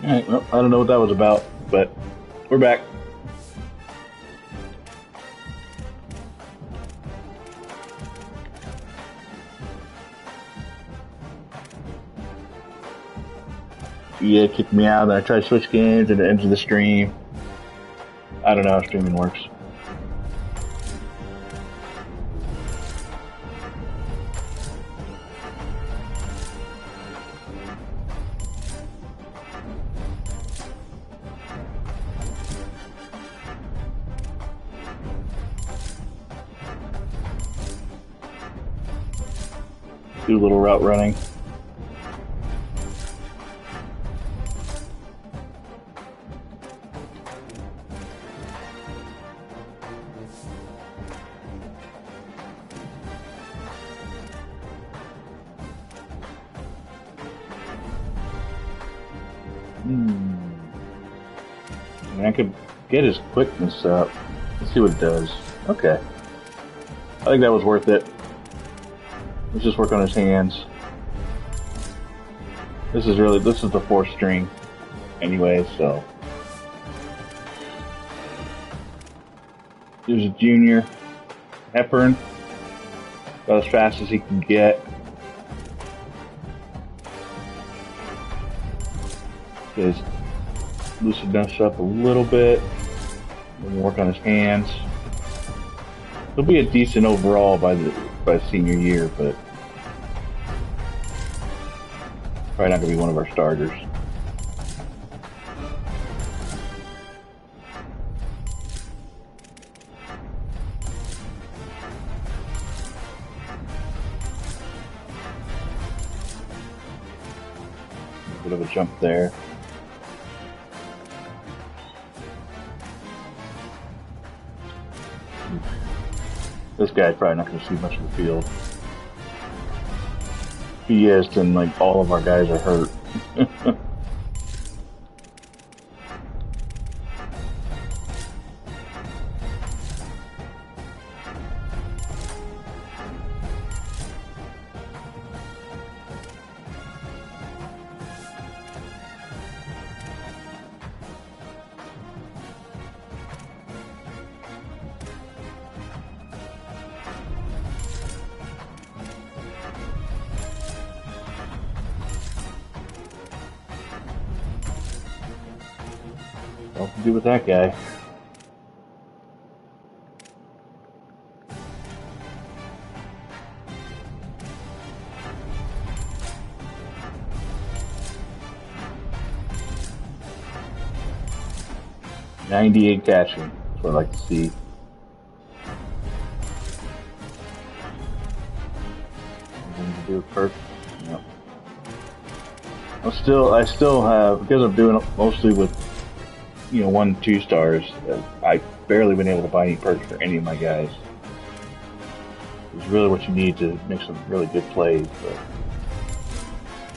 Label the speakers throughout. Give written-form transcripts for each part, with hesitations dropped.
Speaker 1: Alright, well, I don't know what that was about, but we're back. Yeah, it kicked me out, then I tried to switch games and it ended the stream. I don't know how streaming works. Do a little route running. I mean, I could get his quickness up. Let's see what it does. Okay. I think that was worth it. Let's just work on his hands. This is the fourth string anyway, so. There's a junior. Hepburn. About as fast as he can get. Get his lucidness up a little bit. We'll work on his hands. He'll be a decent overall by senior year, but probably not going to be one of our starters. A bit of a jump there. This guy's probably not going to see much of the field. If he is, then like all of our guys are hurt. What to do with that guy? .98 catching. That's what I like to see. Anything to do with perk? No. I still have, because I'm doing it mostly with 1-2 stars. I've barely been able to buy any perks for any of my guys. It's really what you need to make some really good plays, but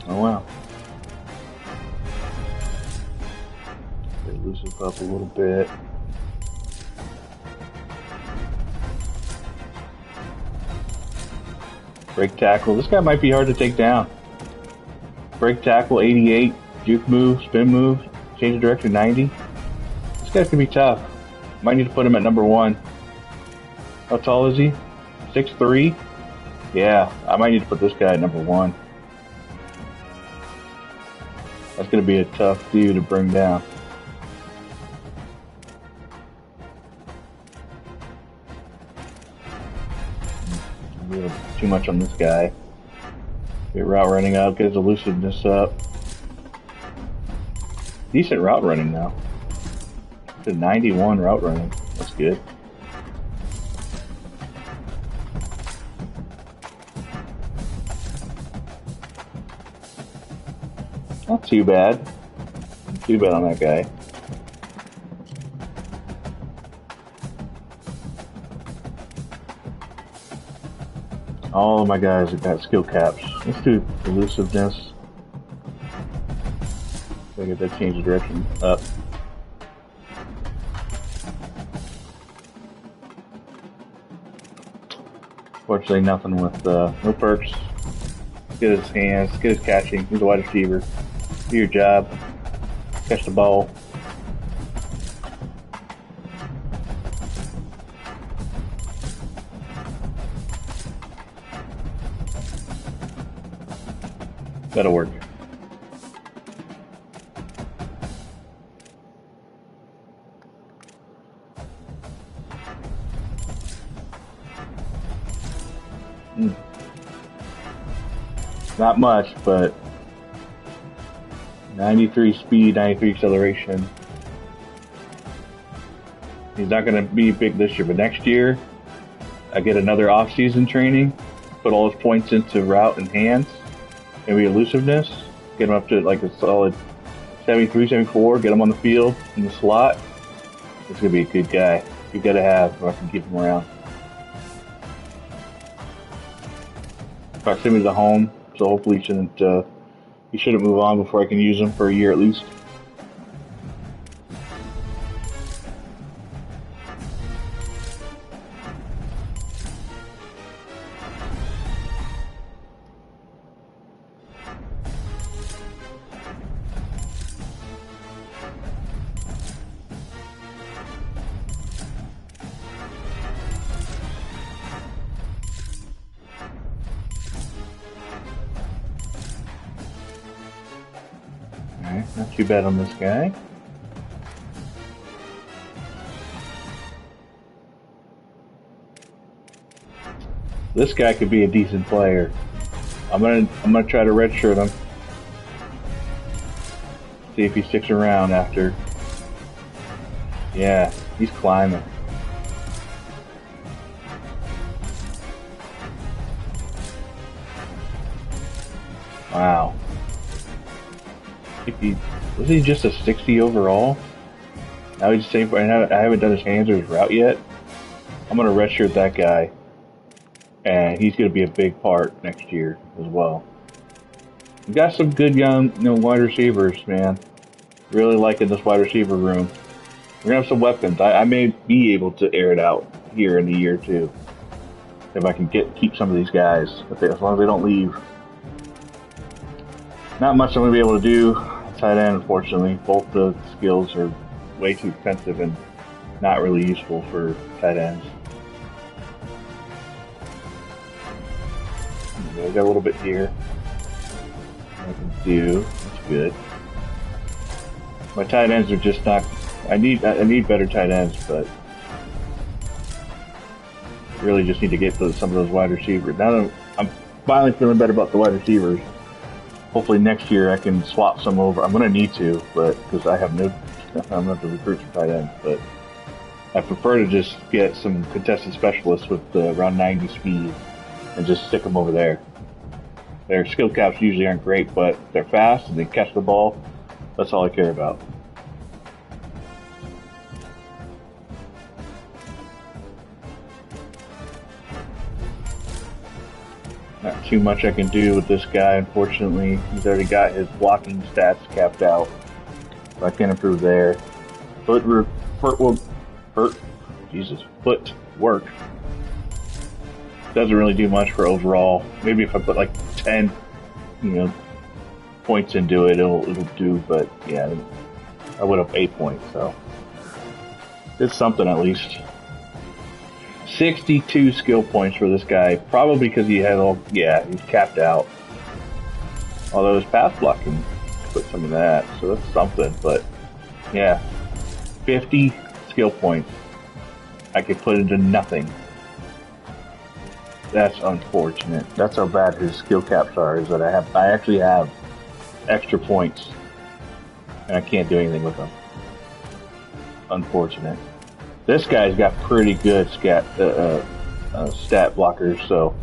Speaker 1: oh well. They loosen up a little bit. Break tackle. This guy might be hard to take down. Break tackle 88, juke move, spin move, change of direction 90. This guy's gonna be tough. Might need to put him at number 1. How tall is he? 6'3"? Yeah, I might need to put this guy at number 1. That's gonna be a tough dude to bring down. Too much on this guy. Get route running up, get his elusiveness up. Decent route running now. It's a 91 route running. That's good. Not too bad. Not too bad on that guy. All of my guys have got skill caps. Let's do elusiveness. Gotta get that change of direction up. Fortunately, nothing with no perks. Get his hands, get his catching. He's a wide receiver. Do your job. catch the ball. That'll work. Not much, but 93 speed, 93 acceleration. He's not going to be big this year, but next year I get another off-season training, put all his points into route and hands, maybe elusiveness, get him up to like a solid 73, 74, get him on the field in the slot. He's going to be a good guy. You got to have if I can keep him around. Proximity to home, so hopefully he shouldn't move on before I can use him for a year at least. Not too bad on this guy. This guy could be a decent player. I'm gonna try to redshirt him. See if he sticks around after. Yeah, he's climbing. Wow. Was he just a 60 overall? Now he's the same. I haven't done his hands or his route yet. I'm gonna redshirt that guy, and he's gonna be a big part next year as well. We got some good young, wide receivers, man. Really liking this wide receiver room. We're gonna have some weapons. I may be able to air it out here in the year too, if I can keep some of these guys. As long as they don't leave. Not much I'm going to be able to do tight end, unfortunately. Both the skills are way too expensive and not really useful for tight ends. Okay, got a little bit here I can do. That's good. My tight ends are just not. I need better tight ends, but really just need to get some of those wide receivers. Now that I'm finally feeling better about the wide receivers. Hopefully next year I can swap some over. I'm going to need to, but because I'm going to have to recruit some tight ends. But I prefer to just get some contested specialists with around 90 speed and just stick them over there. Their skill caps usually aren't great, but they're fast and they catch the ball. That's all I care about. Not too much I can do with this guy, unfortunately. He's already got his blocking stats capped out, so I can't improve there. Foot work. Doesn't really do much for overall. Maybe if I put like 10, points into it, it'll do. But yeah, I went up 8 points, so it's something at least. 62 skill points for this guy, probably because he's capped out. Although his pass blocking put some of that, so that's something. But yeah, 50 skill points I could put into nothing. That's unfortunate. That's how bad his skill caps are. Is that I actually have extra points, and I can't do anything with them. Unfortunate. This guy's got pretty good stat blockers, so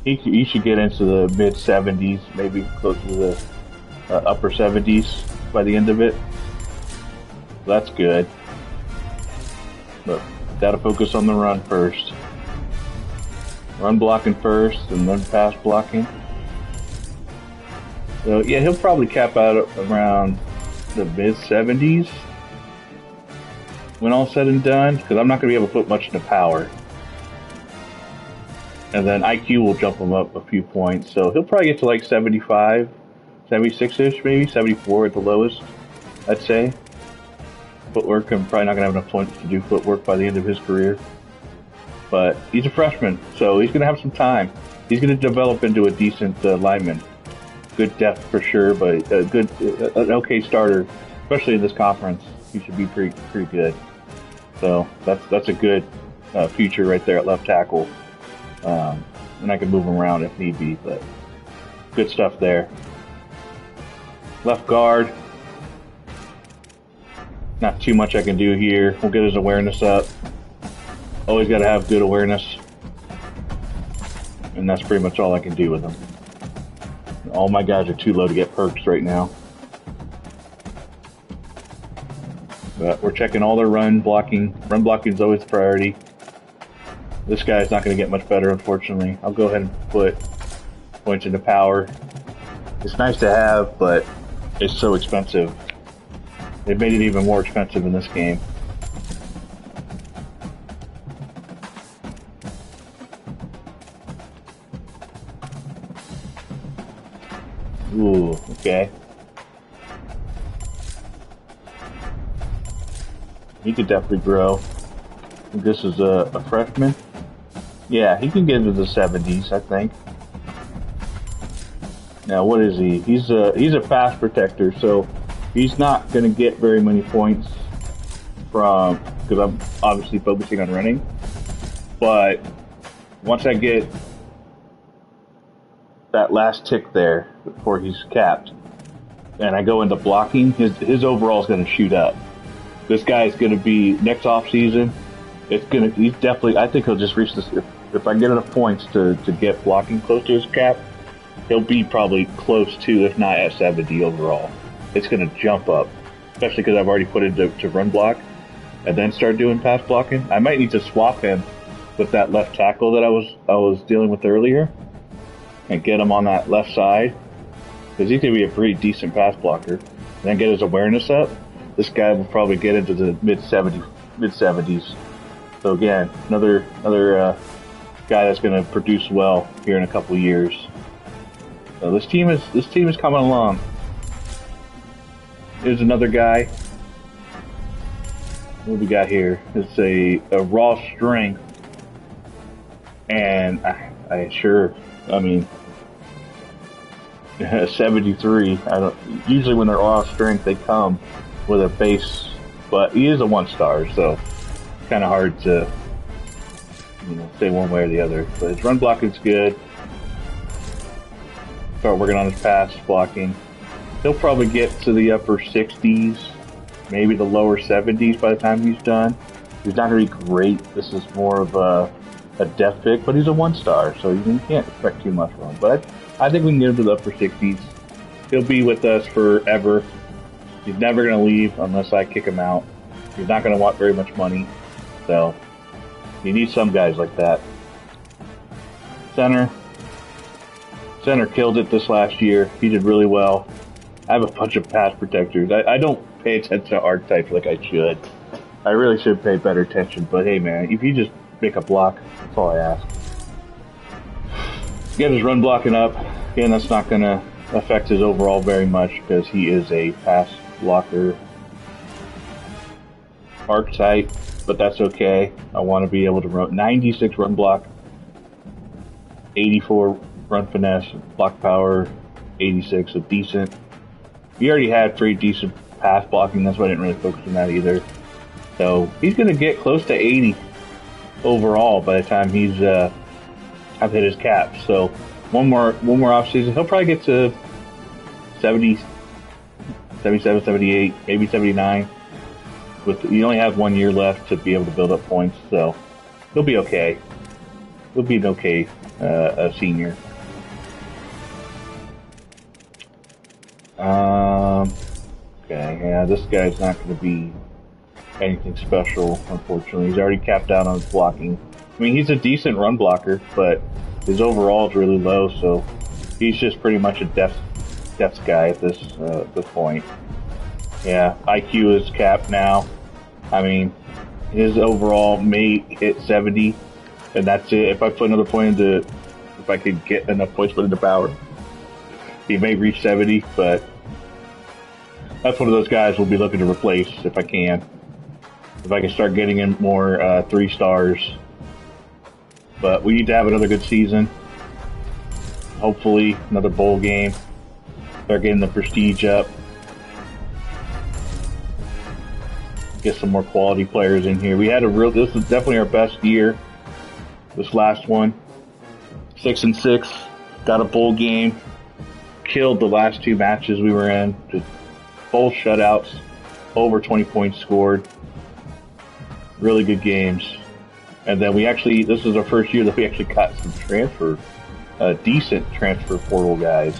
Speaker 1: he should get into the mid 70s, maybe close to the upper 70s by the end of it. That's good. But gotta focus on the run first. Run blocking first, and then pass blocking. So yeah, he'll probably cap out around the mid 70s. When all said and done, because I'm not going to be able to put much into power. And then IQ will jump him up a few points, so he'll probably get to like 75, 76-ish maybe, 74 at the lowest. I'd say. Footwork, I'm probably not going to have enough points to do footwork by the end of his career. But he's a freshman, so he's going to have some time. He's going to develop into a decent lineman. Good depth for sure, but an okay starter, especially in this conference. He should be pretty good. So that's a good future right there at left tackle. And I can move him around if need be, but good stuff there. Left guard. Not too much I can do here. We'll get his awareness up. Always got to have good awareness. And that's pretty much all I can do with him. All my guys are too low to get perks right now. But we're checking all their run blocking. Run blocking is always the priority. This guy's not going to get much better, unfortunately. I'll go ahead and put points into power. It's nice to have, but it's so expensive. They made it even more expensive in this game. Ooh, okay. He could definitely grow. I think this is a freshman. Yeah, he can get into the 70s, I think. Now, what is he? He's a pass protector, so he's not going to get very many points from, because I'm obviously focusing on running. But once I get that last tick there before he's capped, and I go into blocking, his overall is going to shoot up. This guy is going to be next off season. He's definitely. I think he'll just reach this. If I get enough points to get blocking close to his cap, he'll be probably close to, if not at 70 overall. It's going to jump up, especially because I've already put it to run block, and then start doing pass blocking. I might need to swap him with that left tackle that I was dealing with earlier, and get him on that left side, because he's going to be a pretty decent pass blocker. And then get his awareness up. This guy will probably get into the mid 70s. So again, another guy that's going to produce well here in a couple of years. So this team is coming along. Here's another guy. What we got here? It's a raw strength, and I mean 73. Usually when they're raw strength, they come with a base, but he is a 1-star, so it's kind of hard to say one way or the other. But his run blocking's good. Start working on his pass blocking. He'll probably get to the upper 60s, maybe the lower 70s by the time he's done. He's not going to be great. This is more of a depth pick, but he's a 1-star, so you can't expect too much from him. But I think we can get him to the upper 60s. He'll be with us forever. He's never going to leave unless I kick him out. He's not going to want very much money. So, you need some guys like that. Center killed it this last year. He did really well. I have a bunch of pass protectors. I don't pay attention to archetypes like I should. I really should pay better attention. But hey, man, if you just make a block, that's all I ask. Get his run blocking up. Again, that's not going to affect his overall very much because he is a pass blocker archetype, but that's okay. I want to be able to run 96 run block, 84 run finesse, block power, 86, so decent. He already had pretty decent pass blocking, that's why I didn't really focus on that either. So he's going to get close to 80 overall by the time he's I've hit his cap. So one more off season, he'll probably get to 70, 77, 78, maybe 79. You only have 1 year left to be able to build up points, so he'll be okay. He'll be an okay senior. Okay, yeah, this guy's not going to be anything special, unfortunately. He's already capped out on his blocking. I mean, he's a decent run blocker, but his overall is really low, so he's just pretty much a depth guy at this point. Yeah, IQ is capped now. I mean, his overall may hit 70, and that's it. If I put another point if I could get enough points put into power, he may reach 70, but That's one of those guys we'll be looking to replace if I can. If I can start getting in more 3 stars. But we need to have another good season. Hopefully, another bowl game. Start getting the prestige up. Get some more quality players in here. We had this is definitely our best year. This last one. 6-6. Got a bowl game. Killed the last 2 matches we were in. Just both shutouts. Over 20 points scored. Really good games. And then this is our first year that we actually got some decent transfer portal guys.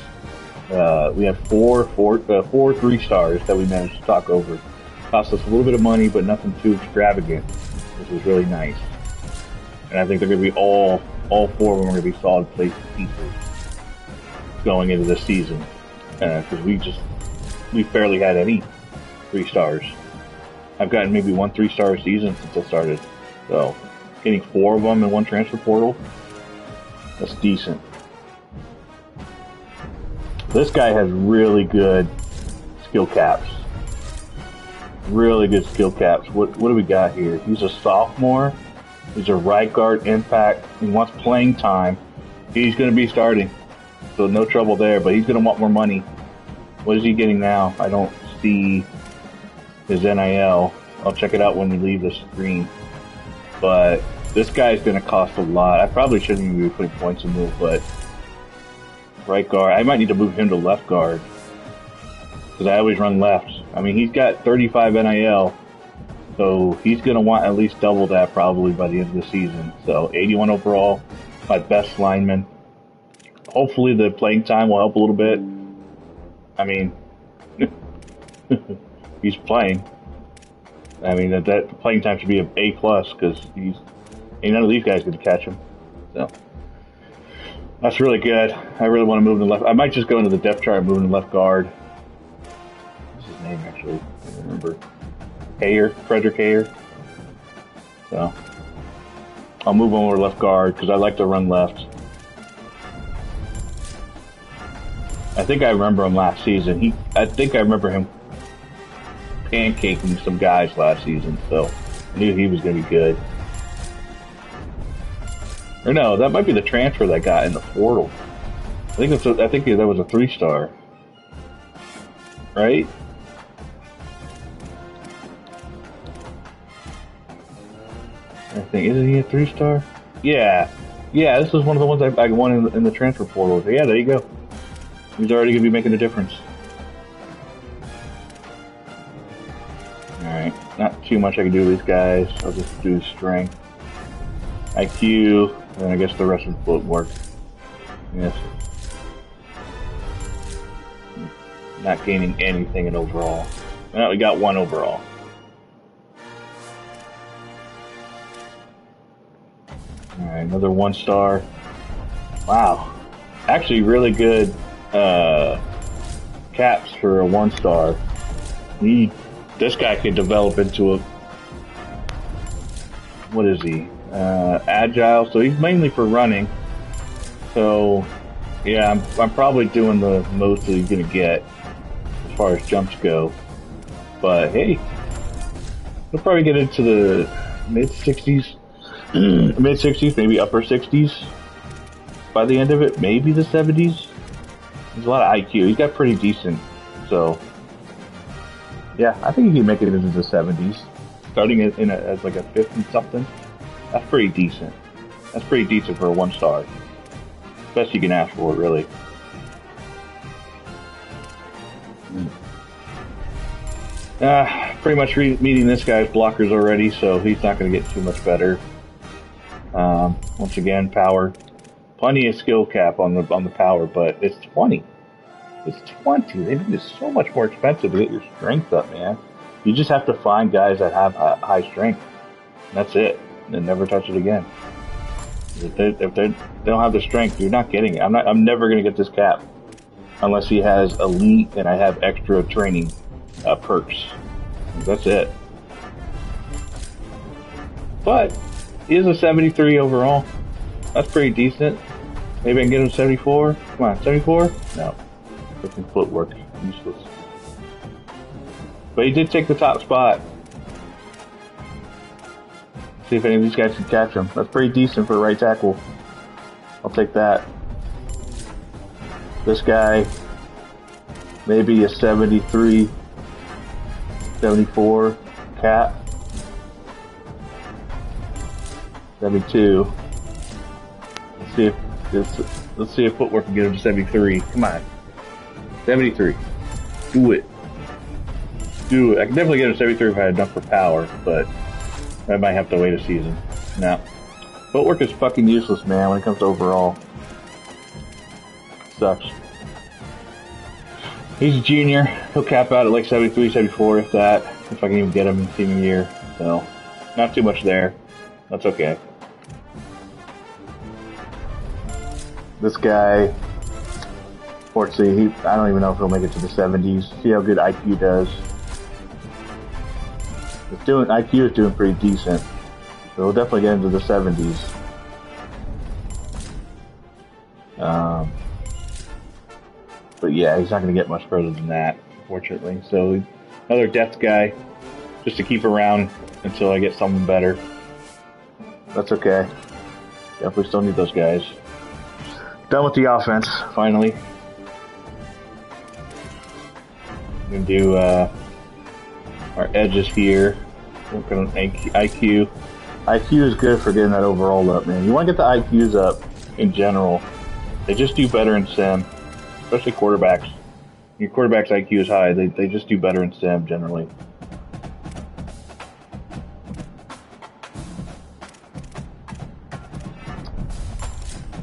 Speaker 1: We had four 3 stars that we managed to talk over. Cost us a little bit of money, but nothing too extravagant, which was really nice. And I think they're going to be all 4 of them are going to be solid pieces going into this season. Because we barely had any 3 stars. I've gotten maybe 1 3-star season since I started. So, getting 4 of them in 1 transfer portal, that's decent. This guy has really good skill caps. Really good skill caps. What do we got here? He's a sophomore. He's a right guard impact. He wants playing time. He's going to be starting. So no trouble there, but he's going to want more money. What is he getting now? I don't see his NIL. I'll check it out when we leave the screen. But this guy's going to cost a lot. I probably shouldn't even be putting points in move, but right guard. I might need to move him to left guard because I always run left. I mean, he's got 35 NIL, so he's going to want at least double that probably by the end of the season. So 81 overall, my best lineman. Hopefully the playing time will help a little bit. I mean, he's playing. I mean, that playing time should be an A+ because ain't none of these guys going to catch him. So that's really good. I really want to move to the left. I might just go into the depth chart and move in the left guard. What's his name, actually? I don't remember. Frederick Hayer. So I'll move over to left guard because I like to run left. I think I remember him last season. I think I remember him pancaking some guys last season, so I knew he was going to be good. Or no, that might be the transfer that got in the portal. I think that was a 3-star, right? I think isn't he a 3-star? Yeah. This was one of the ones I won in the transfer portal. Yeah, there you go. He's already going to be making a difference. Alright, not too much I can do with these guys. I'll just do strength, IQ, and then I guess the rest of the float work. Yes. Not gaining anything in overall. Well, we got 1 overall. Alright, another 1-star. Wow. Actually, really good caps for a 1-star. This guy could develop into a, what is he? Agile. So he's mainly for running. So yeah, I'm probably doing the most that he's gonna get as far as jumps go. But hey, he'll probably get into the mid-60s, maybe upper 60s by the end of it. Maybe the 70s. There's a lot of IQ. He's got pretty decent. So yeah, I think he can make it into the 70s. Starting as like a 50-something. That's pretty decent. That's pretty decent for a 1-star. Best you can ask for, really. Pretty much meeting this guy's blockers already, so he's not going to get too much better. Once again, power. Plenty of skill cap on the power, but it's 20. It's 20. They made it so much more expensive to get your strength up, man. You just have to find guys that have high strength. And that's it. And never touch it again. If they don't have the strength, you're not getting it. I'm never gonna get this cap unless he has elite and I have extra training perks. That's it. But he is a 73 overall. That's pretty decent. Maybe I can get him 74. Come on, 74? No. Freaking footwork. Useless. But he did take the top spot. See if any of these guys can catch him. That's pretty decent for a right tackle. I'll take that. This guy, maybe a 73, 74 cap. 72. Let's see if footwork can get him to 73. Come on. 73. Do it. Do it. I can definitely get him to 73 if I had enough for power, but I might have to wait a season. No. Footwork is fucking useless, man, when it comes to overall. Sucks. He's a junior. He'll cap out at like 73, 74 if that. If I can even get him in senior year. So, not too much there. That's okay. This guy, fortunately, I don't even know if he'll make it to the 70s. See how good IQ does. IQ is doing pretty decent. So we'll definitely get into the 70s. But yeah, he's not going to get much further than that, unfortunately. So another depth guy, just to keep around until I get someone better. That's okay. Definitely still need those guys. Done with the offense, finally. I'm going to do our edges here. Working on IQ. IQ is good for getting that overall up, man. You want to get the IQs up in general. They just do better in sim, especially quarterbacks. Your quarterback's IQ is high. They just do better in sim generally.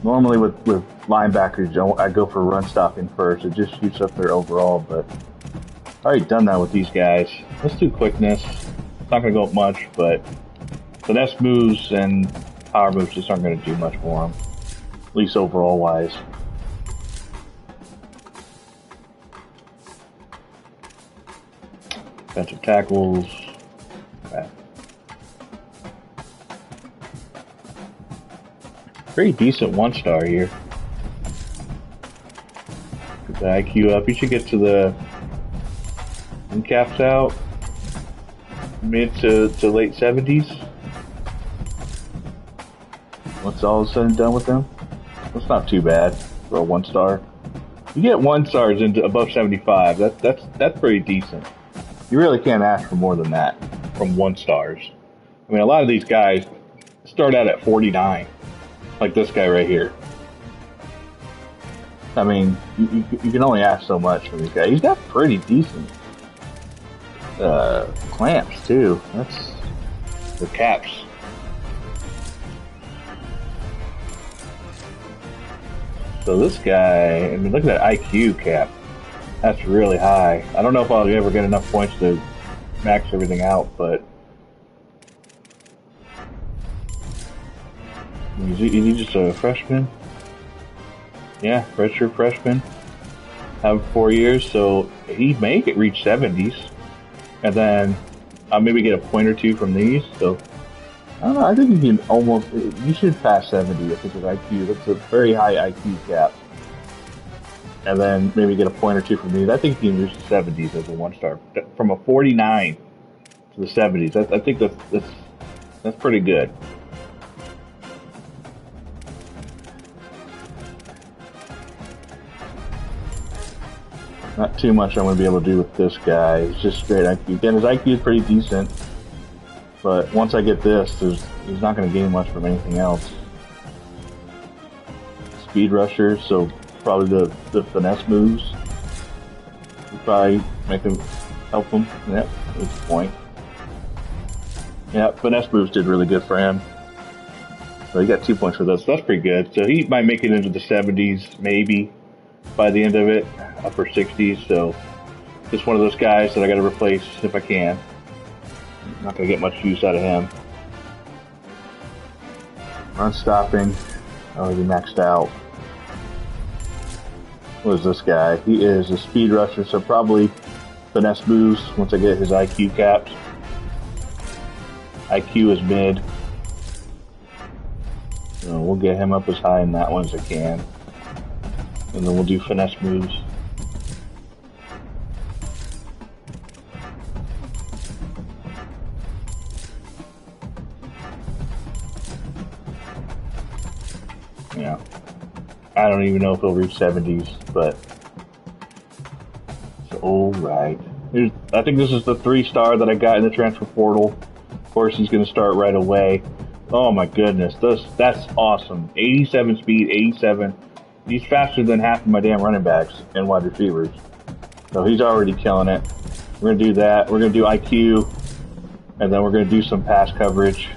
Speaker 1: Normally with linebackers, I go for run stopping first. It just shoots up their overall, but I've already done that with these guys. Let's do quickness. It's not going to go up much, but finesse moves and power moves just aren't going to do much for them, at least overall wise. Defensive tackles. Okay. Pretty decent 1-star here. Get the IQ up. You should get to the caps out mid to late 70s. Once all is said and done with them, that's not too bad for a 1-star. You get 1-stars into above 75. That's pretty decent. You really can't ask for more than that from 1-stars. I mean, a lot of these guys start out at 49, like this guy right here. I mean, you can only ask so much from these guys. He's got pretty decent clamps too. That's the caps. So this guy, I mean, look at that IQ cap. That's really high. I don't know if I'll ever get enough points to max everything out, but is he just a freshman? Yeah, redshirt freshman. Have 4 years, so he may reach 70s, and then I'll maybe get a point or two from these. So I don't know. I think you can almost. You should pass 70 if it's an IQ. That's a very high IQ cap. And then maybe get a point or two from these. I think you can reach the 70s as a 1-star. From a 49 to the 70s. I think that's pretty good. Not too much I'm going to be able to do with this guy. It's just straight IQ. Again, his IQ is pretty decent. But once I get this, he's not going to gain much from anything else. Speed rusher, so probably the finesse moves will probably help him. Yep, that's the point. Yeah, finesse moves did really good for him. So he got 2 points for this. That's pretty good. So he might make it into the 70s, maybe, by the end of it, upper 60s. So just one of those guys that I got to replace if I can. I'm not going to get much use out of him. Run stopping, already maxed out. What is this guy? He is a speed rusher, so probably finesse moves once I get his IQ capped. IQ is mid. So we'll get him up as high in that one as I can. And then we'll do finesse moves. I don't even know if he'll reach 70s, but it's alright. I think this is the 3-star that I got in the transfer portal. Of course, he's going to start right away. Oh my goodness, that's awesome. 87 speed, 87. He's faster than half of my damn running backs and wide receivers. So he's already killing it. We're going to do that. We're going to do IQ, and then we're going to do some pass coverage.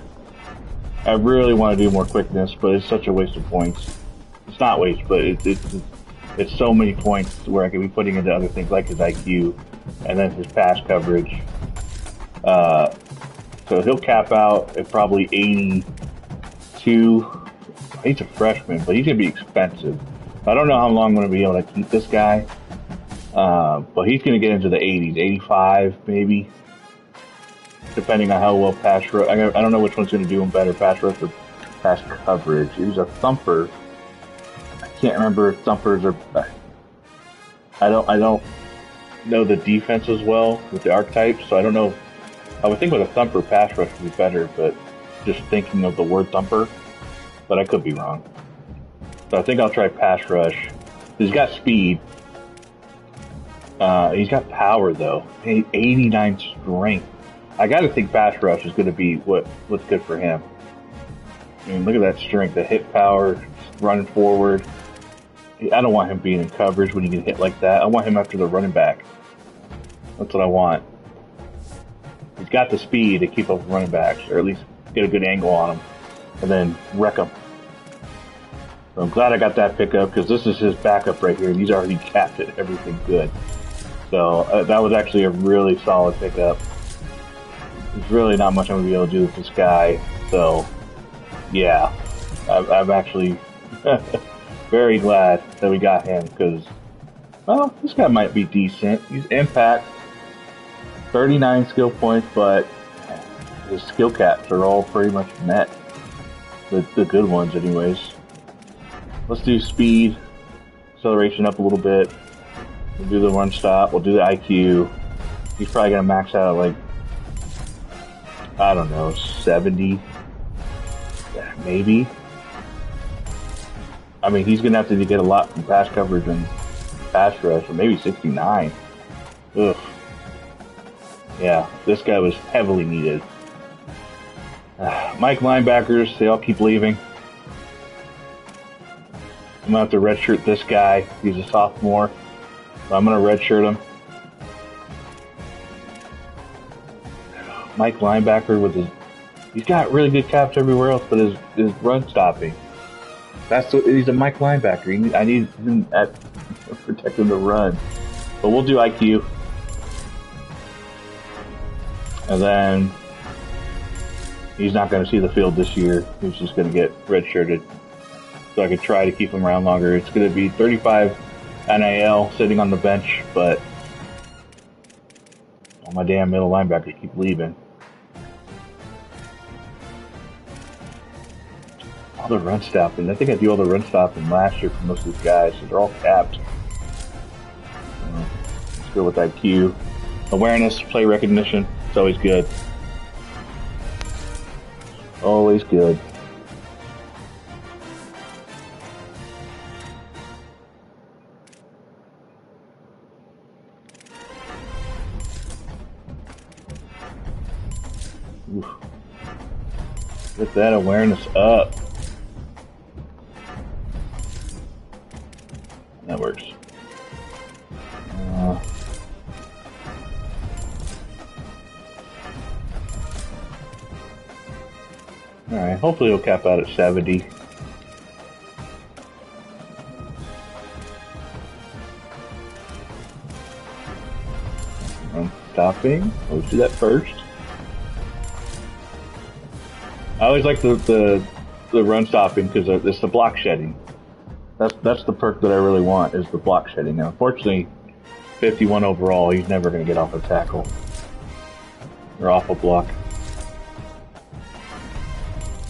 Speaker 1: I really want to do more quickness, but it's such a waste of points. It's not waste, but it's so many points where I could be putting into other things like his IQ and then his pass coverage. So he'll cap out at probably 82. He's a freshman, but he's going to be expensive. I don't know how long I'm going to be able to keep this guy, but he's going to get into the 80s, 85 maybe, depending on how well pass rush. I don't know which one's going to do him better, pass rush or pass coverage. He's a thumper. I can't remember if thumpers are. I don't know the defense as well with the archetypes, so I don't know. I would think with a thumper, pass rush would be better, but just thinking of the word thumper, but I could be wrong. So I think I'll try pass rush. He's got speed. He's got power though. 89 strength. I got to think pass rush is going to be what's good for him. I mean, look at that strength, the hit power, running forward. I don't want him being in coverage when he can hit like that. I want him after the running back. That's what I want. He's got the speed to keep up with running backs, or at least get a good angle on him, and then wreck him. So I'm glad I got that pickup, because this is his backup right here, and he's already capped it, everything good. So that was actually a really solid pickup. There's really not much I'm going to be able to do with this guy, so yeah, I'm actually very glad that we got him, because, well, this guy might be decent. He's impact, 39 skill points, but his skill caps are all pretty much met. The good ones, anyways. Let's do speed, acceleration up a little bit. We'll do the run stop. We'll do the IQ. He's probably going to max out at like, I don't know, 70. Yeah, maybe. I mean, he's going to have to get a lot from pass coverage and pass rush, or maybe 69. Ugh. Yeah, this guy was heavily needed. Mike linebackers, they all keep leaving. I'm going to have to redshirt this guy. He's a sophomore. So I'm going to redshirt him. Mike linebacker with his... He's got really good caps everywhere else, but his run stopping. He's a Mike linebacker. I need him at protecting the run. But we'll do IQ. And then he's not going to see the field this year. He's just going to get redshirted. So I could try to keep him around longer. It's going to be 35 NIL sitting on the bench, but all my damn middle linebackers keep leaving. All the run stopping. I think I do all the run stopping last year for most of these guys, so they're all capped. Let's go with IQ. Awareness, play recognition. It's always good. Always good. Oof. Get that awareness up. That works. Alright, hopefully it'll cap out at 70. I'm stopping. Let's do that first. I always like the run stopping because it's the block shedding. That's the perk that I really want, is the block shedding. Now, unfortunately, 51 overall, he's never going to get off a tackle or off a block.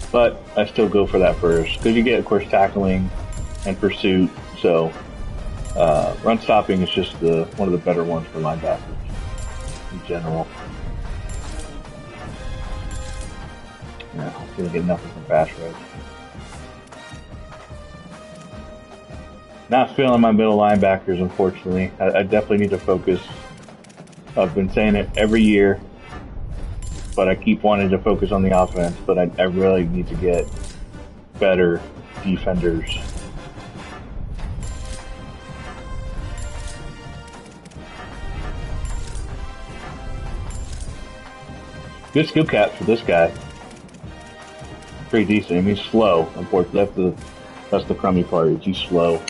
Speaker 1: But I still go for that first because you get, of course, tackling and pursuit. So run stopping is just one of the better ones for linebackers in general. Yeah, hopefully get nothing from pass rush. Not feeling my middle linebackers, unfortunately. I definitely need to focus. I've been saying it every year, but I keep wanting to focus on the offense. But I really need to get better defenders. Good skill cap for this guy. Pretty decent. I mean, he's slow. Unfortunately, that's the crummy part. Is he's slow.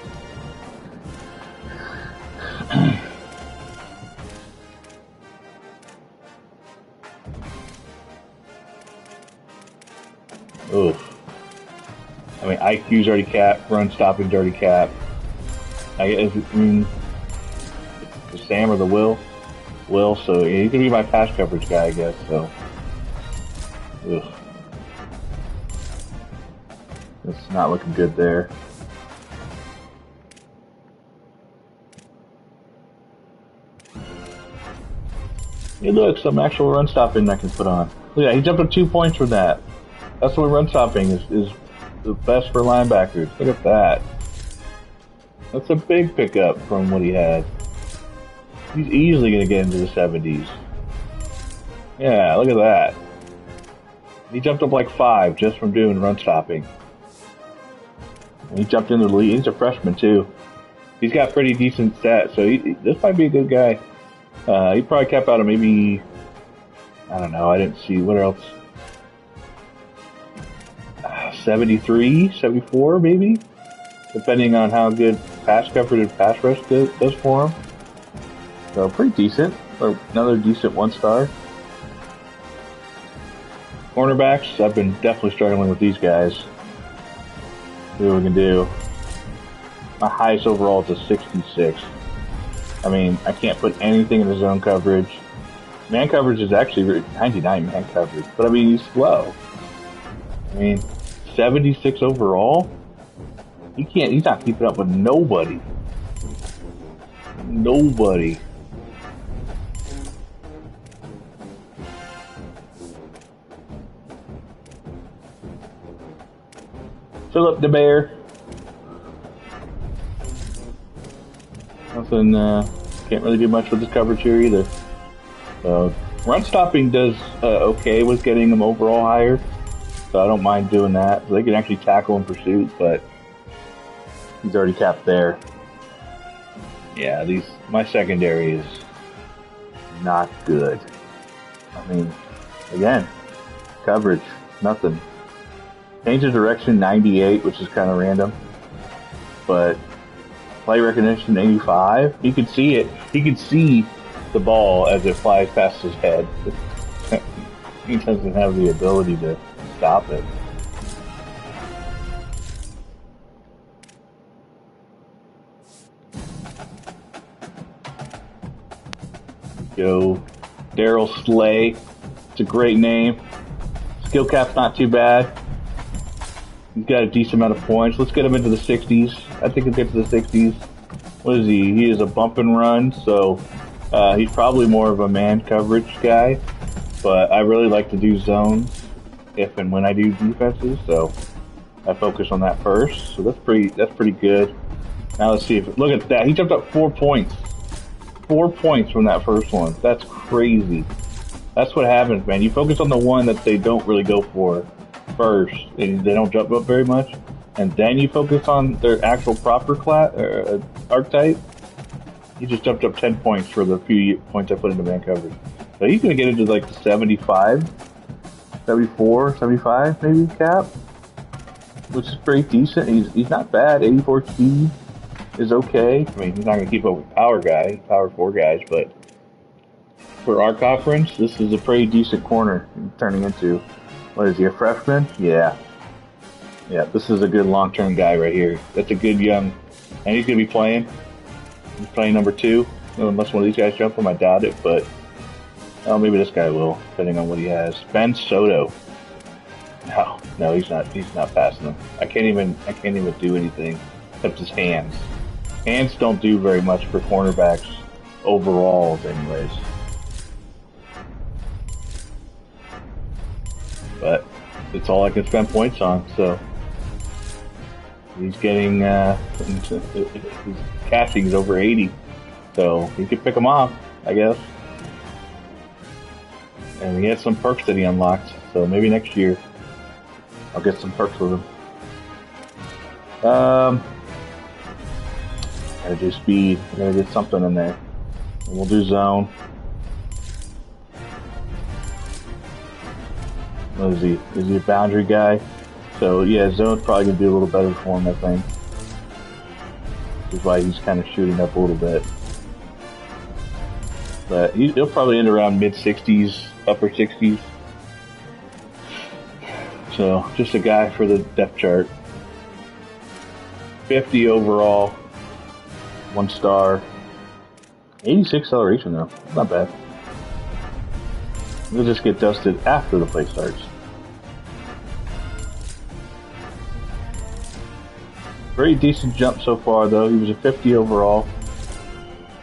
Speaker 1: Oof. I mean, IQ's already capped. Run stopping's already capped. I mean, the Sam or the Will. So yeah, he could be my pass coverage guy, I guess. So. Ugh. It's not looking good there. Hey, look, some actual run stopping I can put on. Yeah, he jumped up 2 points for that. That's what run stopping is the best for linebackers. Look at that. That's a big pickup from what he had. He's easily going to get into the 70s. Yeah, look at that. He jumped up like 5 just from doing run stopping. And he jumped into the league. He's a freshman too. He's got pretty decent stats, so this might be a good guy. He probably kept out of maybe, I don't know, I didn't see, what else? 73, 74 maybe? Depending on how good pass coverage and pass rush does for him. So pretty decent. Another decent 1-star. Cornerbacks, I've been definitely struggling with these guys. See what we can do. My highest overall is a 66. I mean, I can't put anything in the zone coverage. Man coverage is actually 99 man coverage, but I mean, he's slow. I mean, 76 overall? He's not keeping up with nobody. Nobody. Philip the Bear. Nothing, can't really do much with this coverage here either. Run stopping does okay with getting them overall higher, so I don't mind doing that. So they can actually tackle in pursuit, but he's already capped there. Yeah, my secondary is not good. I mean, again, coverage, nothing. Change of direction 98, which is kind of random, but play recognition 85. He could see it. He could see the ball as it flies past his head. He doesn't have the ability to stop it. Go, Daryl Slay. It's a great name. Skill cap's not too bad. He's got a decent amount of points. Let's get him into the 60s. I think he'll get to the 60s. What is he? He is a bump and run, so he's probably more of a man coverage guy. But I really like to do zones if and when I do defenses, so I focus on that first. So that's pretty good. Now let's see if look at that. He jumped up 4 points. 4 points from that first one. That's crazy. That's what happens, man. You focus on the one that they don't really go for first, and they don't jump up very much, and then you focus on their actual proper archetype. He just jumped up 10 points for the few points I put into man coverage. So he's going to get into like 75, 74, 75 maybe cap, which is pretty decent. He's not bad. 84 speed is okay. I mean, he's not going to keep up with power 4 guys, but for our conference, this is a pretty decent corner turning into. What is he, a freshman? Yeah. Yeah, this is a good long-term guy right here. That's a good young, and he's going to be playing. He's playing number 2. Unless one of these guys jump him, I doubt it, but maybe this guy will, depending on what he has. Ben Soto. No, he's not passing him. I can't even do anything except his hands. Hands don't do very much for cornerbacks overalls, anyways. But it's all I can spend points on, so He's getting his caching is over 80, so he could pick him off, I guess. And he has some perks that he unlocked, so maybe next year I'll get some perks with him. Gotta do speed. I gotta get something in there. And we'll do zone. What is he? Is he a boundary guy? So yeah, zone's probably gonna do a little better for him, I think. Which is why he's kind of shooting up a little bit. But he'll probably end around mid-60s, upper 60s. So just a guy for the depth chart. 50 overall, 1 star, 86 acceleration though, not bad. We'll just get dusted after the play starts. Very decent jump so far though. He was a 50 overall,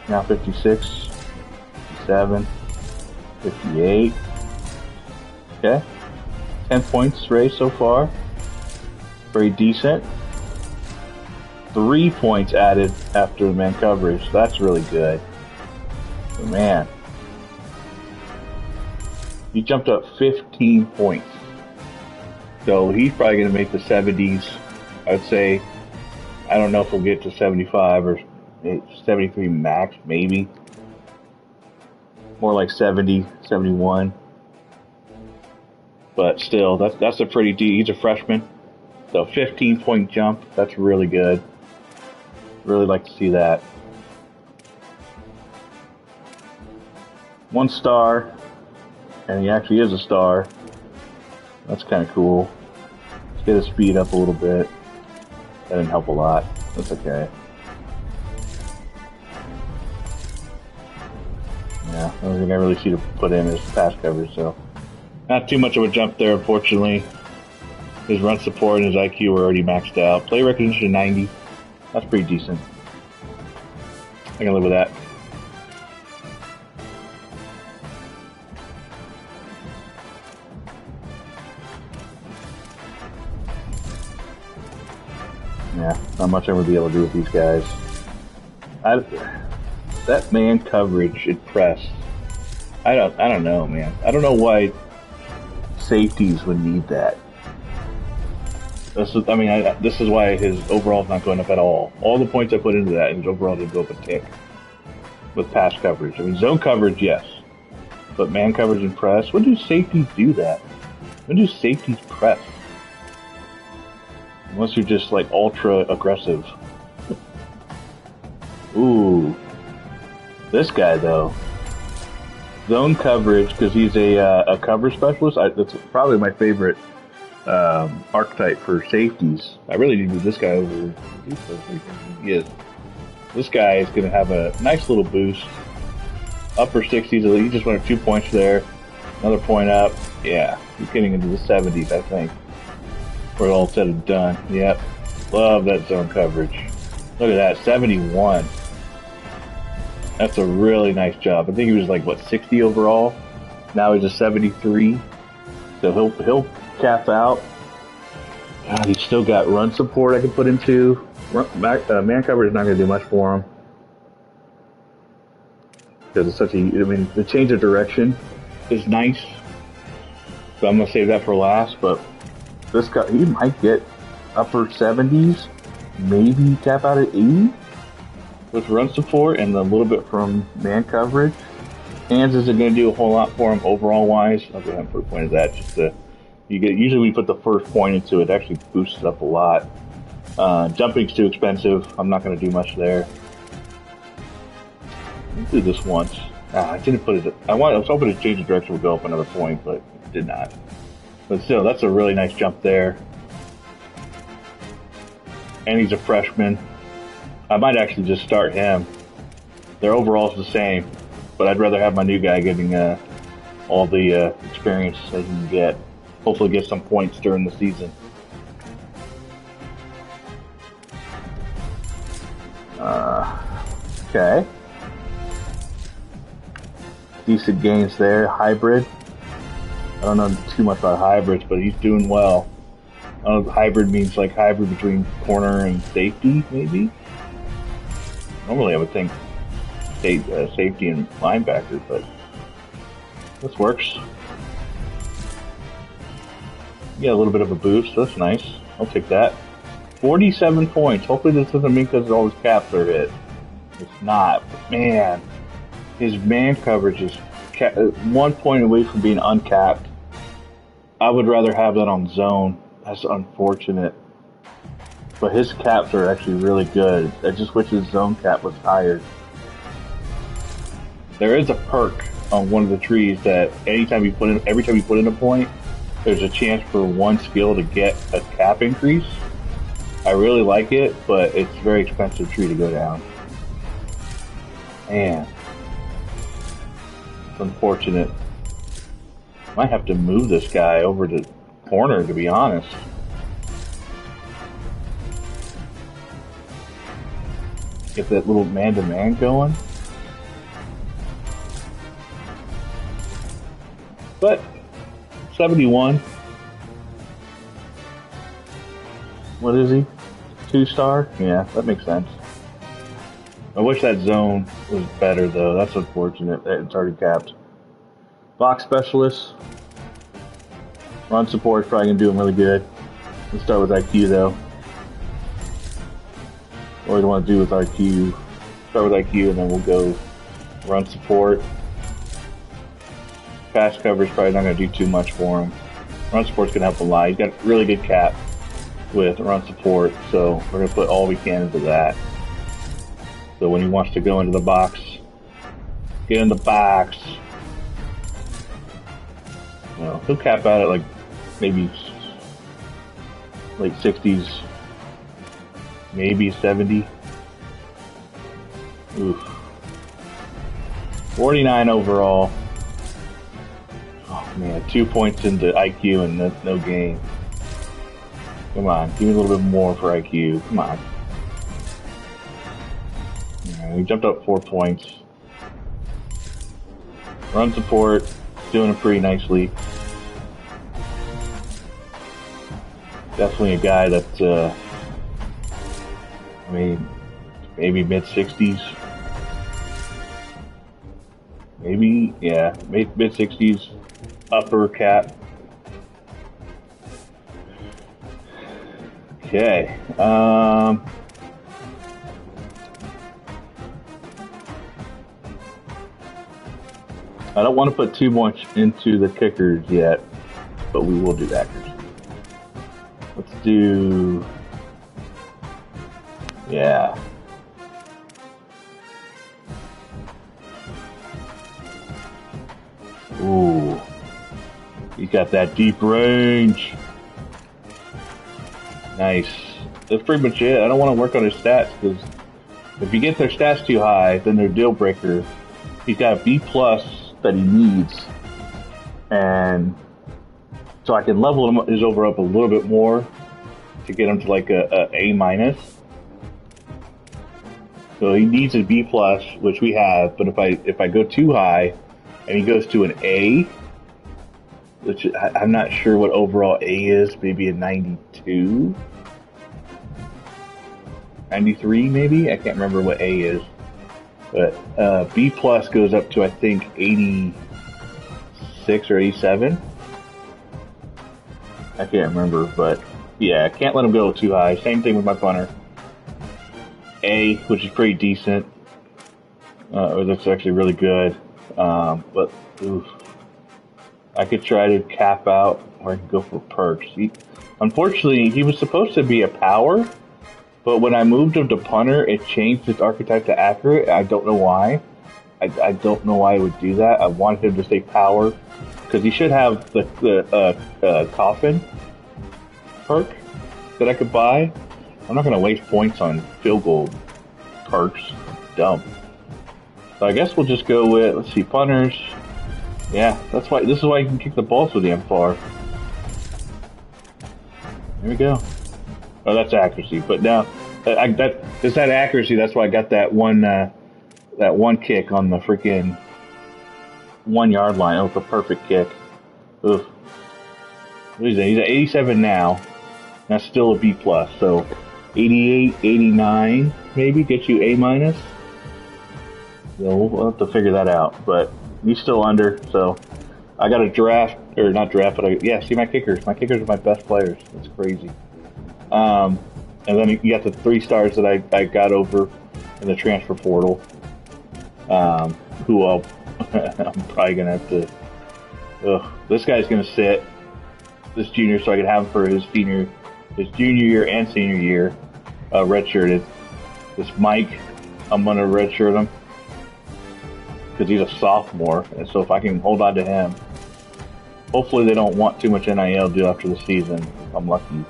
Speaker 1: now 56, 57, 58. Okay, 10 points raised so far. Very decent. 3 points added after the man coverage. So that's really good. But man, he jumped up 15 points. So he's probably going to make the 70s. I'd say, I don't know if we'll get to 75 or 73 max, maybe. More like 70, 71. But still, that's a pretty deep. He's a freshman. So 15-point jump. That's really good. Really like to see that. 1 star, and he actually is a star. That's kind of cool. Let's get his speed up a little bit. That didn't help a lot. That's okay. Yeah, the only thing I really see to put in is pass coverage, so not too much of a jump there, unfortunately. His run support and his IQ were already maxed out. Play recognition 90. That's pretty decent. I can live with that. Yeah, not much I'm gonna be able to do with these guys. That man coverage at press. I don't know, man. I don't know why safeties would need that. This is why his overall's not going up at all. All the points I put into that, his overall didn't go up a tick. With pass coverage. I mean, zone coverage, yes. But man coverage and press, when do safeties do that? When do safeties press? Unless you're just like ultra aggressive. Ooh. This guy though. Zone coverage, because he's a cover specialist. That's probably my favorite archetype for safeties. I really need to move this guy over. He is. This guy is going to have a nice little boost. Upper 60s. He just went 2 points there. Another point up. Yeah, he's getting into the 70s, I think. We're all said and done. Yep. Love that zone coverage. Look at that, 71. That's a really nice job. I think he was like, what, 60 overall? Now he's a 73. So he'll cap out. God, he's still got run support I can put into. Man coverage is not going to do much for him. Because it's such a, the change of direction is nice. So I'm going to save that for last, but this guy, he might get upper 70s, maybe cap out at 80 with run support and a little bit from man coverage. Hands isn't going to do a whole lot for him overall wise. I'll go ahead and put a point of that. Usually we put the first point into it, actually boosts it up a lot. Jumping's too expensive. I'm not going to do much there. Let's do this once. I didn't put it. I was hoping to change the direction would go up another point, but it did not. But still, that's a really nice jump there. And he's a freshman. I might actually just start him. Their overall's the same, but I'd rather have my new guy getting all the experience that he can get. Hopefully get some points during the season. Okay. Decent gains there. Hybrid. I don't know too much about hybrids, but he's doing well. Hybrid means like hybrid between corner and safety, maybe. Normally, I would think safety and linebacker, but this works. Yeah, a little bit of a boost. That's nice. I'll take that. 47 points. Hopefully this doesn't mean because all his caps are hit. It's not. But man, his man coverage is 1 point away from being uncapped. I would rather have that on zone. That's unfortunate. But his caps are actually really good. I just wish his zone cap was higher. There is a perk on one of the trees that every time you put in a point, there's a chance for one skill to get a cap increase. I really like it, but it's a very expensive tree to go down. Man. It's unfortunate. Might have to move this guy over to corner, to be honest. Get that little man-to-man going. But 71. What is he? 2-star? Yeah, that makes sense. I wish that zone was better, though. That's unfortunate. It's already capped. Box specialist. Run support is probably going to do him really good. Let's start with IQ, though. What do we want to do with IQ? Start with IQ, and then we'll go run support. Pass coverage probably not going to do too much for him. Run support's going to help a lot. He's got really good cap with run support, so we're going to put all we can into that. So when he wants to go into the box, get in the box. You know, he'll cap out at like maybe late 60s, maybe 70. Oof. 49 overall. Oh man, 2 points into IQ and that's no gain. Come on, give me a little bit more for IQ. Come on. We jumped up 4 points. Run support, doing it pretty nicely. Definitely a guy that's, I mean, maybe mid-60s. Maybe, yeah, mid-60s, upper cap. Okay, I don't want to put too much into the kickers yet, but we will do that. Let's do, yeah. Ooh, he's got that deep range. Nice. That's pretty much it. I don't want to work on his stats because if he gets their stats too high, then they're deal breaker. He's got a B+ that he needs, and so I can level his over up a little bit more to get him to like a A-. So he needs a B+, which we have. But if I go too high, and he goes to an A, which I'm not sure what overall A is, maybe a 92, 93 maybe. I can't remember what A is. But B+ goes up to, I think, 86 or 87. I can't remember, but yeah, I can't let him go too high. Same thing with my punter. A, which is pretty decent. That's actually really good. But oof, I could try to cap out, or I could go for perks. Unfortunately, he was supposed to be a power. But when I moved him to punter, it changed his archetype to accurate. I don't know why. I don't know why it would do that. I wanted him to stay power because he should have the coffin perk that I could buy. I'm not going to waste points on field goal perks. Dumb. So I guess we'll just go with, let's see, punters. Yeah, this is why you can kick the ball so damn far. There we go. Oh, that's accuracy. But now, it's that accuracy. That's why I got that one kick on the freaking 1 yard line. It was a perfect kick. Oof. What is that? He's at 87 now. That's still a B plus. So 88, 89, maybe get you A minus. So we'll have to figure that out. But he's still under. So I got to draft, or not draft, but see my kickers. My kickers are my best players. That's crazy. And then you got the 3 stars that I got over in the transfer portal. Who I'm probably gonna have to. This guy's gonna sit this junior, so I can have him for his junior year and senior year, redshirted. This Mike, I'm gonna redshirt him because he's a sophomore, and so if I can hold on to him, hopefully they don't want too much NIL due after the season. If I'm lucky,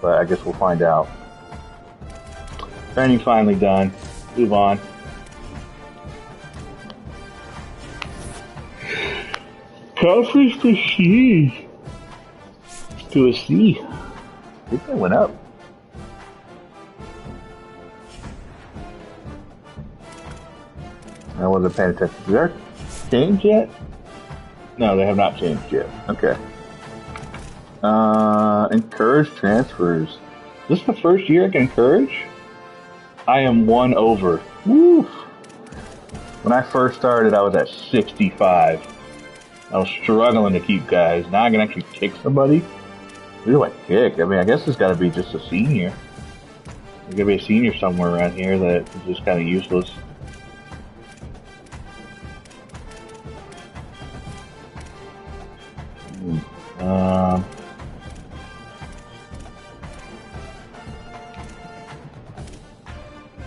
Speaker 1: but I guess we'll find out. Training finally done. Move on. Conference prestige to a C. I think that went up. I wasn't paying attention. Did that change yet? No, they have not changed yet. Okay. Encourage transfers. Is this the first year I can encourage? I am 1 over. Woo! When I first started, I was at 65. I was struggling to keep guys. Now I can actually kick somebody. Who do I kick? I mean, I guess it's got to be just a senior. There's got to be a senior somewhere around here that is just kind of useless.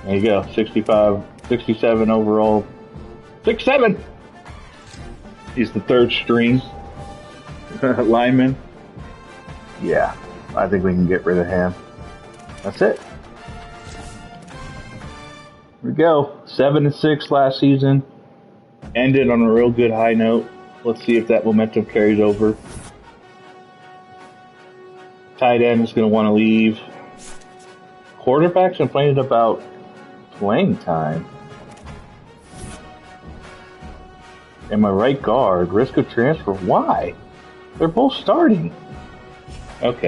Speaker 1: There you go. 65, 67 overall. 6'7". He's the 3rd string lineman. Yeah, I think we can get rid of him. That's it. Here we go. 7-6 last season. Ended on a real good high note. Let's see if that momentum carries over. Tight end is going to want to leave. Quarterback's complaining about playing time. And my right guard, risk of transfer. Why? They're both starting. Okay.